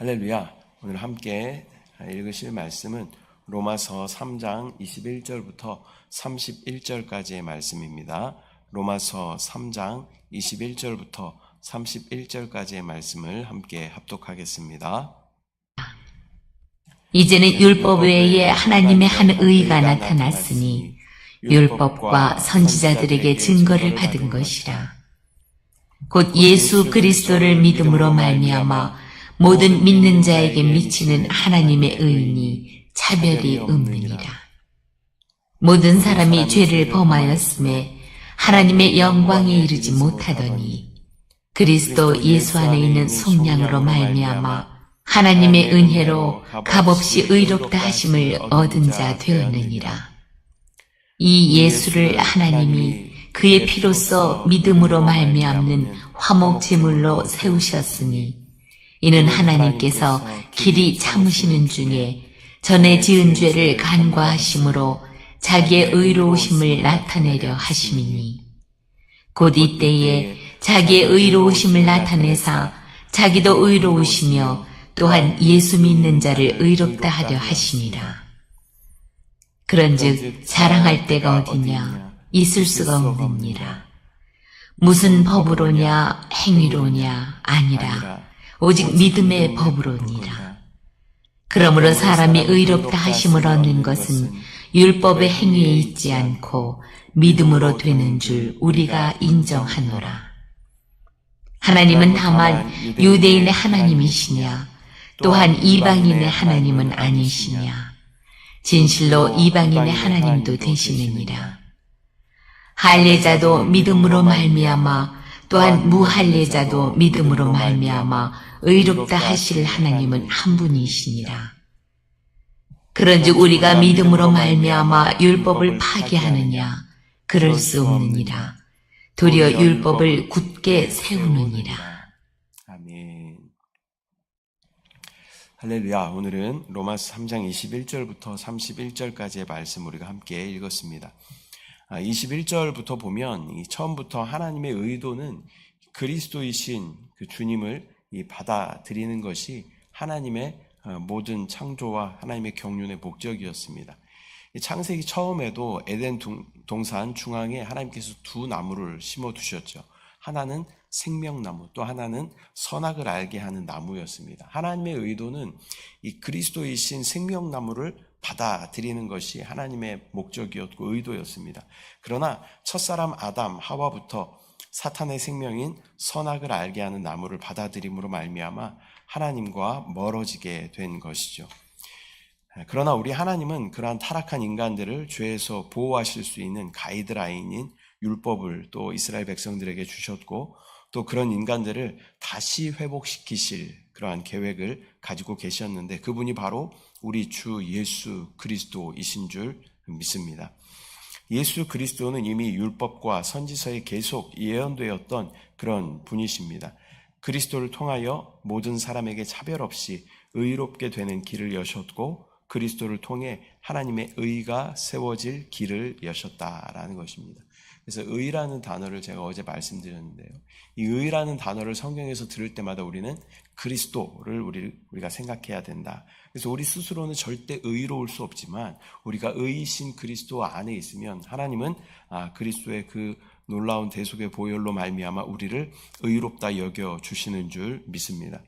할렐루야. 오늘 함께 읽으실 말씀은 로마서 3장 21절부터 31절까지의 말씀입니다. 로마서 3장 21절부터 31절까지의 말씀을 함께 합독하겠습니다. 이제는 율법 외에 하나님의 한 의가 나타났으니 율법과 선지자들에게 증거를 받은 것이라. 곧 예수 그리스도를 믿음으로 말미암아 모든 믿는 자에게 미치는 하나님의 의인이 차별이 없느니라. 모든 사람이 죄를 범하였음에 하나님의 영광에 이르지 못하더니 그리스도 예수 안에 있는 속량으로 말미암아 하나님의 은혜로 값없이 의롭다 하심을 얻은 자 되었느니라. 이 예수를 하나님이 그의 피로써 믿음으로 말미암는 화목 제물로 세우셨으니 이는 하나님께서 길이 참으시는 중에 전에 지은 죄를 간과하심으로 자기의 의로우심을 나타내려 하심이니 곧 이때에 자기의 의로우심을 나타내사 자기도 의로우시며 또한 예수 믿는 자를 의롭다 하려 하심이라. 그런즉 자랑할 데가 어디냐? 있을 수가 없느니라. 무슨 법으로냐? 행위로냐? 아니라 오직 믿음의 법으로니라. 그러므로 사람이 의롭다 하심을 얻는 것은 율법의 행위에 있지 않고 믿음으로 되는 줄 우리가 인정하노라. 하나님은 다만 유대인의 하나님이시냐? 또한 이방인의 하나님은 아니시냐? 진실로 이방인의 하나님도 되시느니라. 할례자도 믿음으로 말미암아 또한 무할례자도 믿음으로 말미암아 의롭다 하실 하나님은 한 분이시니라. 그런즉 우리가 믿음으로 말미암아 율법을 파기하느냐? 그럴 수 없느니라. 도리어 율법을 굳게 세우느니라. 아멘. 할렐루야. 오늘은 로마서 3장 21절부터 31절까지의 말씀 우리가 함께 읽었습니다. 21절부터 보면 처음부터 하나님의 의도는 그리스도이신 그 주님을 받아들이는 것이 하나님의 모든 창조와 하나님의 경륜의 목적이었습니다. 창세기 처음에도 에덴 동산 중앙에 하나님께서 두 나무를 심어두셨죠. 하나는 생명나무, 또 하나는 선악을 알게 하는 나무였습니다. 하나님의 의도는 이 그리스도이신 생명나무를 받아들이는 것이 하나님의 목적이었고 의도였습니다. 그러나 첫사람 아담, 하와부터 사탄의 생명인 선악을 알게 하는 나무를 받아들임으로 말미암아 하나님과 멀어지게 된 것이죠. 그러나 우리 하나님은 그러한 타락한 인간들을 죄에서 보호하실 수 있는 가이드라인인 율법을 또 이스라엘 백성들에게 주셨고 또 그런 인간들을 다시 회복시키실 그러한 계획을 가지고 계셨는데 그분이 바로 우리 주 예수 그리스도이신 줄 믿습니다. 예수 그리스도는 이미 율법과 선지서에 계속 예언되었던 그런 분이십니다. 그리스도를 통하여 모든 사람에게 차별 없이 의롭게 되는 길을 여셨고 그리스도를 통해 하나님의 의가 세워질 길을 여셨다라는 것입니다. 그래서 의라는 단어를 제가 어제 말씀드렸는데요. 이 의라는 단어를 성경에서 들을 때마다 우리는 그리스도를 우리가 생각해야 된다. 그래서 우리 스스로는 절대 의로울 수 없지만 우리가 의이신 그리스도 안에 있으면 하나님은 그리스도의 그 놀라운 대속의 보혈로 말미암아 우리를 의롭다 여겨 주시는 줄 믿습니다.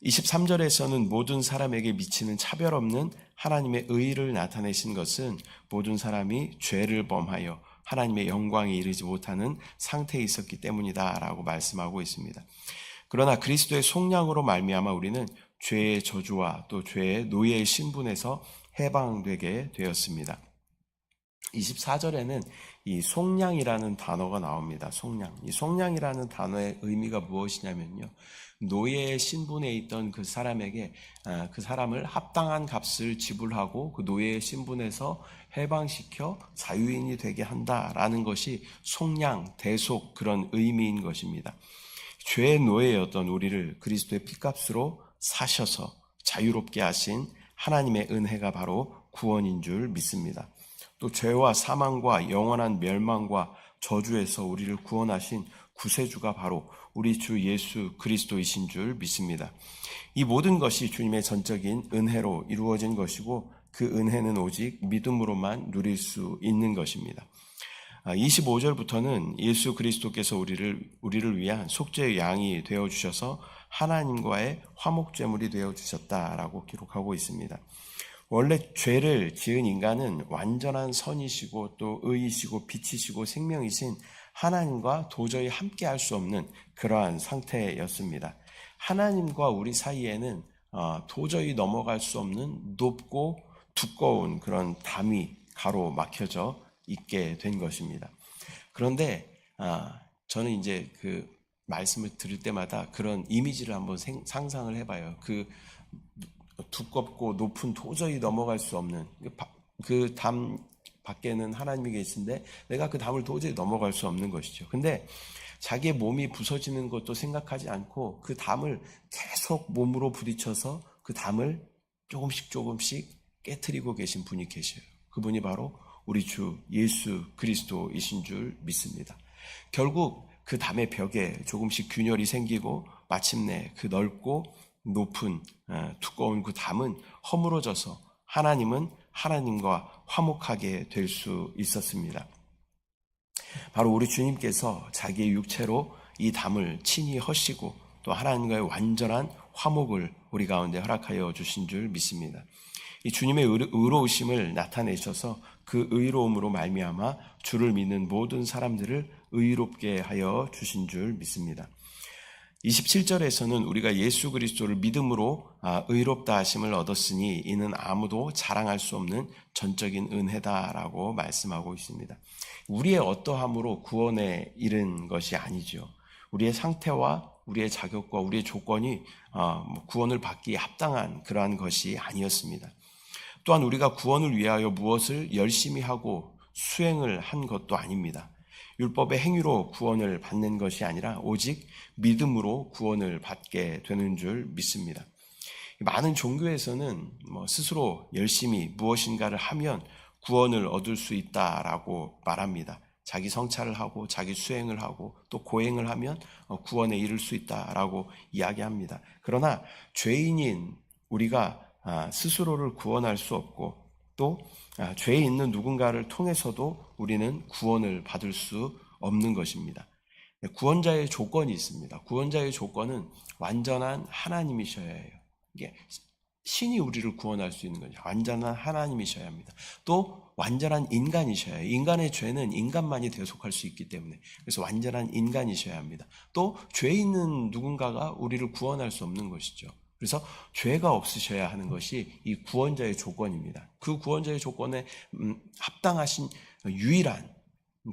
23절에서는 모든 사람에게 미치는 차별 없는 하나님의 의를 나타내신 것은 모든 사람이 죄를 범하여 하나님의 영광에 이르지 못하는 상태에 있었기 때문이다라고 말씀하고 있습니다. 그러나 그리스도의 속량으로 말미암아 우리는 죄의 저주와 또 죄의 노예의 신분에서 해방되게 되었습니다. 24절에는 이 속량이라는 단어가 나옵니다. 속량. 이 속량이라는 단어의 의미가 무엇이냐면요. 노예의 신분에 있던 그 사람에게 그 사람을 합당한 값을 지불하고 그 노예의 신분에서 해방시켜 자유인이 되게 한다라는 것이 속량, 대속 그런 의미인 것입니다. 죄의 노예였던 우리를 그리스도의 피값으로 사셔서 자유롭게 하신 하나님의 은혜가 바로 구원인 줄 믿습니다. 또 죄와 사망과 영원한 멸망과 저주에서 우리를 구원하신 구세주가 바로 우리 주 예수 그리스도이신 줄 믿습니다. 이 모든 것이 주님의 전적인 은혜로 이루어진 것이고 그 은혜는 오직 믿음으로만 누릴 수 있는 것입니다. 25절부터는 예수 그리스도께서 우리를 위한 속죄의 양이 되어주셔서 하나님과의 화목제물이 되어주셨다라고 기록하고 있습니다. 원래 죄를 지은 인간은 완전한 선이시고 또 의이시고 빛이시고 생명이신 하나님과 도저히 함께 할 수 없는 그러한 상태였습니다. 하나님과 우리 사이에는 도저히 넘어갈 수 없는 높고 두꺼운 그런 담이 가로막혀져 있게 된 것입니다. 그런데 저는 이제 그 말씀을 들을 때마다 그런 이미지를 한번 상상을 해봐요. 그 두껍고 높은 도저히 넘어갈 수 없는 그 담 밖에는 하나님이 계신데 내가 그 담을 도저히 넘어갈 수 없는 것이죠. 근데 자기의 몸이 부서지는 것도 생각하지 않고 그 담을 계속 몸으로 부딪혀서 그 담을 조금씩 깨트리고 계신 분이 계셔요. 그분이 바로 우리 주 예수 그리스도이신 줄 믿습니다. 결국 그 담의 벽에 조금씩 균열이 생기고 마침내 그 넓고 높은 두꺼운 그 담은 허물어져서 하나님은 하나님과 화목하게 될 수 있었습니다. 바로 우리 주님께서 자기의 육체로 이 담을 친히 허시고 또 하나님과의 완전한 화목을 우리 가운데 허락하여 주신 줄 믿습니다. 이 주님의 의로우심을 나타내셔서 그 의로움으로 말미암아 주를 믿는 모든 사람들을 의롭게 하여 주신 줄 믿습니다. 27절에서는 우리가 예수 그리스도를 믿음으로 의롭다 하심을 얻었으니 이는 아무도 자랑할 수 없는 전적인 은혜다라고 말씀하고 있습니다. 우리의 어떠함으로 구원에 이른 것이 아니죠. 우리의 상태와 우리의 자격과 우리의 조건이 구원을 받기에 합당한 그러한 것이 아니었습니다. 또한 우리가 구원을 위하여 무엇을 열심히 하고 수행을 한 것도 아닙니다. 율법의 행위로 구원을 받는 것이 아니라 오직 믿음으로 구원을 받게 되는 줄 믿습니다. 많은 종교에서는 스스로 열심히 무엇인가를 하면 구원을 얻을 수 있다라고 말합니다. 자기 성찰을 하고 자기 수행을 하고 또 고행을 하면 구원에 이를 수 있다라고 이야기합니다. 그러나 죄인인 우리가 스스로를 구원할 수 없고 또 죄에 있는 누군가를 통해서도 우리는 구원을 받을 수 없는 것입니다. 구원자의 조건이 있습니다. 구원자의 조건은 완전한 하나님이셔야 해요. 이게 신이 우리를 구원할 수 있는 거죠. 완전한 하나님이셔야 합니다. 또 완전한 인간이셔야 해요. 인간의 죄는 인간만이 대속할 수 있기 때문에 그래서 완전한 인간이셔야 합니다. 또 죄 있는 누군가가 우리를 구원할 수 없는 것이죠. 그래서 죄가 없으셔야 하는 것이 이 구원자의 조건입니다. 그 구원자의 조건에 합당하신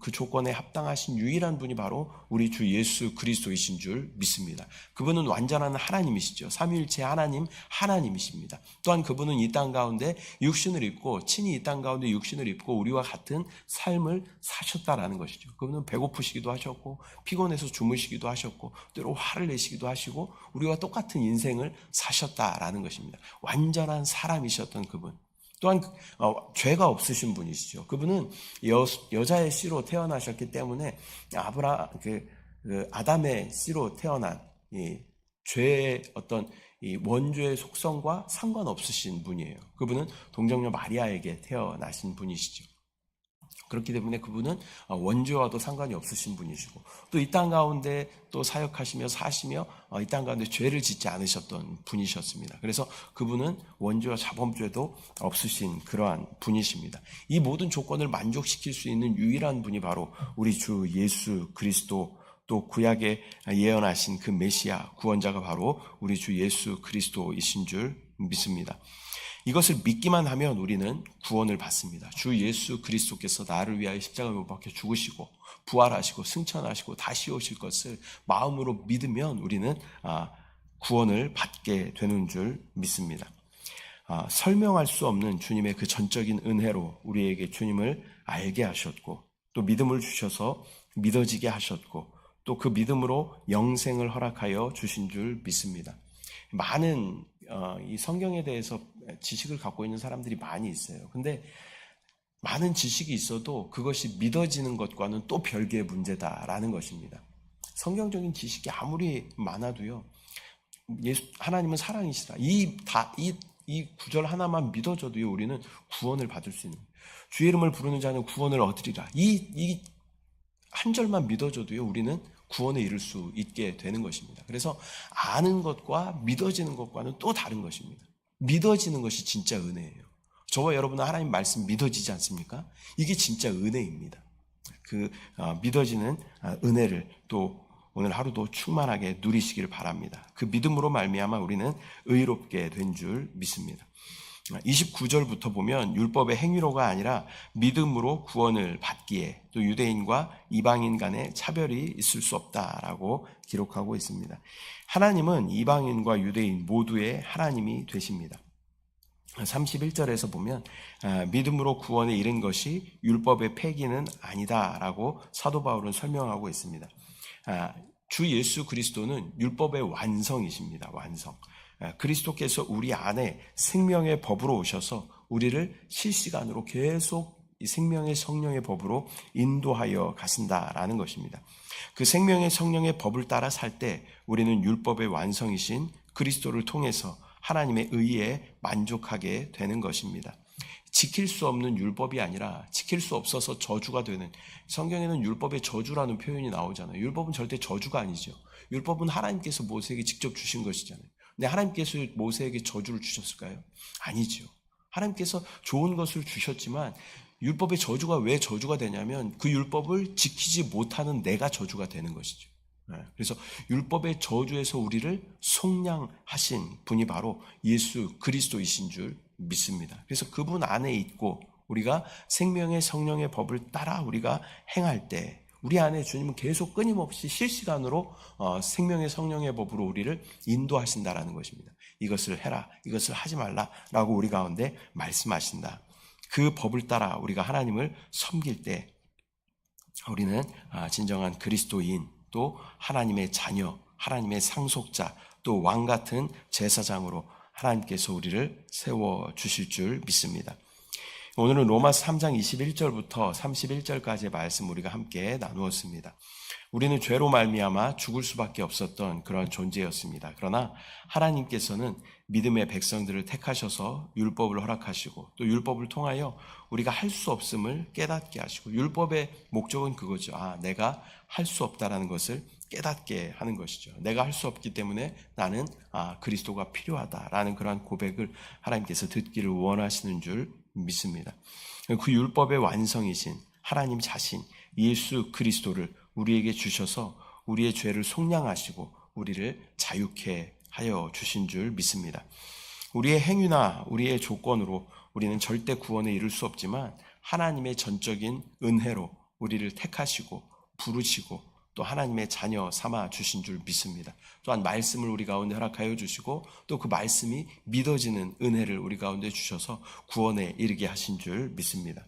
그 조건에 합당하신 유일한 분이 바로 우리 주 예수 그리스도이신 줄 믿습니다. 그분은 완전한 하나님이시죠. 삼위일체 하나님이십니다. 또한 그분은 이 땅 가운데 육신을 입고 친히 이 땅 가운데 육신을 입고 우리와 같은 삶을 사셨다라는 것이죠. 그분은 배고프시기도 하셨고 피곤해서 주무시기도 하셨고 때로 화를 내시기도 하시고 우리와 똑같은 인생을 사셨다라는 것입니다. 완전한 사람이셨던 그분. 또한 죄가 없으신 분이시죠. 그분은 여자의 씨로 태어나셨기 때문에 아담의 씨로 태어난 이 죄의 어떤 이 원죄의 속성과 상관없으신 분이에요. 그분은 동정녀 마리아에게 태어나신 분이시죠. 그렇기 때문에 그분은 원죄와도 상관이 없으신 분이시고 또 이 땅 가운데 또 사역하시며 사시며 이 땅 가운데 죄를 짓지 않으셨던 분이셨습니다. 그래서 그분은 원죄와 자범죄도 없으신 그러한 분이십니다. 이 모든 조건을 만족시킬 수 있는 유일한 분이 바로 우리 주 예수 그리스도 또 구약에 예언하신 그 메시아 구원자가 바로 우리 주 예수 그리스도이신 줄 믿습니다. 이것을 믿기만 하면 우리는 구원을 받습니다. 주 예수 그리스도께서 나를 위하여 십자가에 못 박혀 죽으시고 부활하시고 승천하시고 다시 오실 것을 마음으로 믿으면 우리는 구원을 받게 되는 줄 믿습니다. 설명할 수 없는 주님의 그 전적인 은혜로 우리에게 주님을 알게 하셨고 또 믿음을 주셔서 믿어지게 하셨고 또 그 믿음으로 영생을 허락하여 주신 줄 믿습니다. 많은 이 성경에 대해서 지식을 갖고 있는 사람들이 많이 있어요. 근데 많은 지식이 있어도 그것이 믿어지는 것과는 또 별개의 문제다라는 것입니다. 성경적인 지식이 아무리 많아도요, 하나님은 사랑이시라. 이 구절 하나만 믿어줘도요, 우리는 구원을 받을 수 있는, 주의 이름을 부르는 자는 구원을 얻으리라. 이 한 절만 믿어줘도요, 우리는 구원에 이를 수 있게 되는 것입니다. 그래서 아는 것과 믿어지는 것과는 또 다른 것입니다. 믿어지는 것이 진짜 은혜예요. 저와 여러분은 하나님 말씀 믿어지지 않습니까? 이게 진짜 은혜입니다. 믿어지는 은혜를 또 오늘 하루도 충만하게 누리시기를 바랍니다. 그 믿음으로 말미암아 우리는 의롭게 된 줄 믿습니다. 29절부터 보면 율법의 행위로가 아니라 믿음으로 구원을 받기에 또 유대인과 이방인 간의 차별이 있을 수 없다라고 기록하고 있습니다. 하나님은 이방인과 유대인 모두의 하나님이 되십니다. 31절에서 보면 믿음으로 구원에 이른 것이 율법의 폐기는 아니다라고 사도 바울은 설명하고 있습니다. 주 예수 그리스도는 율법의 완성이십니다. 완성. 그리스도께서 우리 안에 생명의 법으로 오셔서 우리를 실시간으로 계속 이 생명의 성령의 법으로 인도하여 가신다라는 것입니다. 그 생명의 성령의 법을 따라 살 때 우리는 율법의 완성이신 그리스도를 통해서 하나님의 의에 만족하게 되는 것입니다. 지킬 수 없는 율법이 아니라 지킬 수 없어서 저주가 되는, 성경에는 율법의 저주라는 표현이 나오잖아요. 율법은 절대 저주가 아니죠. 율법은 하나님께서 모세에게 직접 주신 것이잖아요. 근데 하나님께서 모세에게 저주를 주셨을까요? 아니죠. 하나님께서 좋은 것을 주셨지만 율법의 저주가 왜 저주가 되냐면 그 율법을 지키지 못하는 내가 저주가 되는 것이죠. 그래서 율법의 저주에서 우리를 속량하신 분이 바로 예수 그리스도이신 줄 믿습니다. 그래서 그분 안에 있고 우리가 생명의 성령의 법을 따라 우리가 행할 때 우리 안에 주님은 계속 끊임없이 실시간으로 생명의 성령의 법으로 우리를 인도하신다라는 것입니다. 이것을 해라, 이것을 하지 말라라고 우리 가운데 말씀하신다. 그 법을 따라 우리가 하나님을 섬길 때 우리는 진정한 그리스도인, 또 하나님의 자녀, 하나님의 상속자, 또 왕 같은 제사장으로 하나님께서 우리를 세워주실 줄 믿습니다. 오늘은 로마서 3장 21절부터 31절까지의 말씀 우리가 함께 나누었습니다. 우리는 죄로 말미암아 죽을 수밖에 없었던 그런 존재였습니다. 그러나 하나님께서는 믿음의 백성들을 택하셔서 율법을 허락하시고 또 율법을 통하여 우리가 할 수 없음을 깨닫게 하시고, 율법의 목적은 그거죠. 내가 할 수 없다라는 것을 깨닫게 하는 것이죠. 내가 할 수 없기 때문에 나는 그리스도가 필요하다라는 그러한 고백을 하나님께서 듣기를 원하시는 줄 믿습니다. 그 율법의 완성이신 하나님 자신 예수 그리스도를 우리에게 주셔서 우리의 죄를 속량하시고 우리를 자유케 하여 주신 줄 믿습니다. 우리의 행위나 우리의 조건으로 우리는 절대 구원에 이를 수 없지만 하나님의 전적인 은혜로 우리를 택하시고 부르시고 또 하나님의 자녀 삼아 주신 줄 믿습니다. 또한 말씀을 우리 가운데 허락하여 주시고 또 그 말씀이 믿어지는 은혜를 우리 가운데 주셔서 구원에 이르게 하신 줄 믿습니다.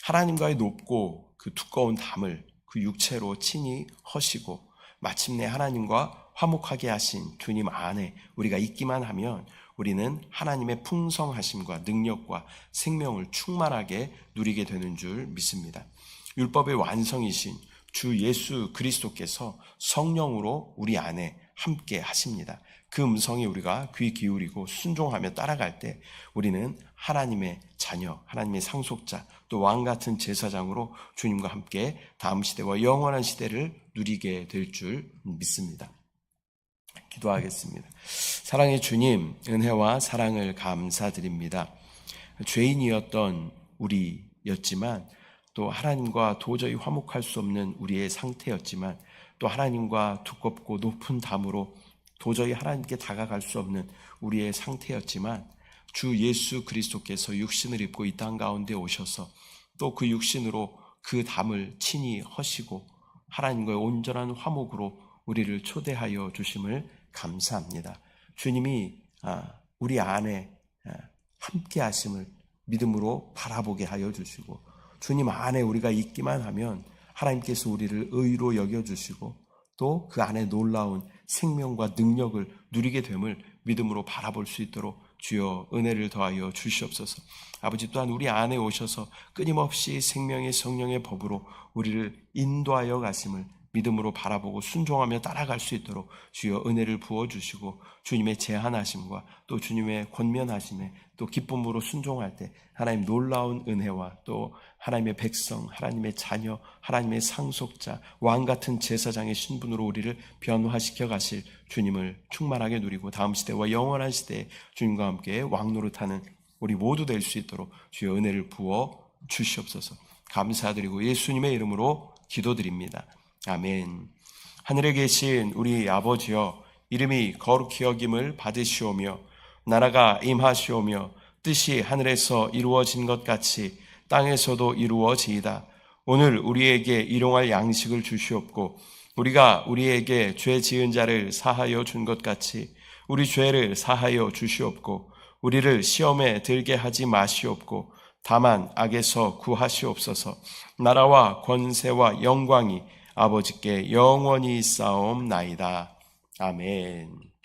하나님과의 높고 그 두꺼운 담을 그 육체로 친히 허시고 마침내 하나님과 화목하게 하신 주님 안에 우리가 있기만 하면 우리는 하나님의 풍성하심과 능력과 생명을 충만하게 누리게 되는 줄 믿습니다. 율법의 완성이신 주 예수 그리스도께서 성령으로 우리 안에 함께 하십니다. 그 음성에 우리가 귀 기울이고 순종하며 따라갈 때 우리는 하나님의 자녀, 하나님의 상속자, 또 왕 같은 제사장으로 주님과 함께 다음 시대와 영원한 시대를 누리게 될 줄 믿습니다. 기도하겠습니다. 사랑의 주님, 은혜와 사랑을 감사드립니다. 죄인이었던 우리였지만 또 하나님과 도저히 화목할 수 없는 우리의 상태였지만 또 하나님과 두껍고 높은 담으로 도저히 하나님께 다가갈 수 없는 우리의 상태였지만 주 예수 그리스도께서 육신을 입고 이 땅 가운데 오셔서 또 그 육신으로 그 담을 친히 허시고 하나님과의 온전한 화목으로 우리를 초대하여 주심을 감사합니다. 주님이 우리 안에 함께 하심을 믿음으로 바라보게 하여 주시고 주님 안에 우리가 있기만 하면 하나님께서 우리를 의로 여겨주시고 또 그 안에 놀라운 생명과 능력을 누리게 됨을 믿음으로 바라볼 수 있도록 주여 은혜를 더하여 주시옵소서. 아버지, 또한 우리 안에 오셔서 끊임없이 생명의 성령의 법으로 우리를 인도하여 가심을 믿음으로 바라보고 순종하며 따라갈 수 있도록 주여 은혜를 부어주시고 주님의 제한하심과 또 주님의 권면하심에 또 기쁨으로 순종할 때 하나님 놀라운 은혜와 또 하나님의 백성, 하나님의 자녀, 하나님의 상속자, 왕같은 제사장의 신분으로 우리를 변화시켜 가실 주님을 충만하게 누리고 다음 시대와 영원한 시대에 주님과 함께 왕노릇하는 우리 모두 될 수 있도록 주여 은혜를 부어 주시옵소서. 감사드리고 예수님의 이름으로 기도드립니다. 아멘. 하늘에 계신 우리 아버지여, 이름이 거룩히 여김을 받으시오며 나라가 임하시오며 뜻이 하늘에서 이루어진 것 같이 땅에서도 이루어지이다. 오늘 우리에게 일용할 양식을 주시옵고 우리가 우리에게 죄 지은 자를 사하여 준 것 같이 우리 죄를 사하여 주시옵고 우리를 시험에 들게 하지 마시옵고 다만 악에서 구하시옵소서. 나라와 권세와 영광이 아버지께 영원히 있사옵나이다. 아멘.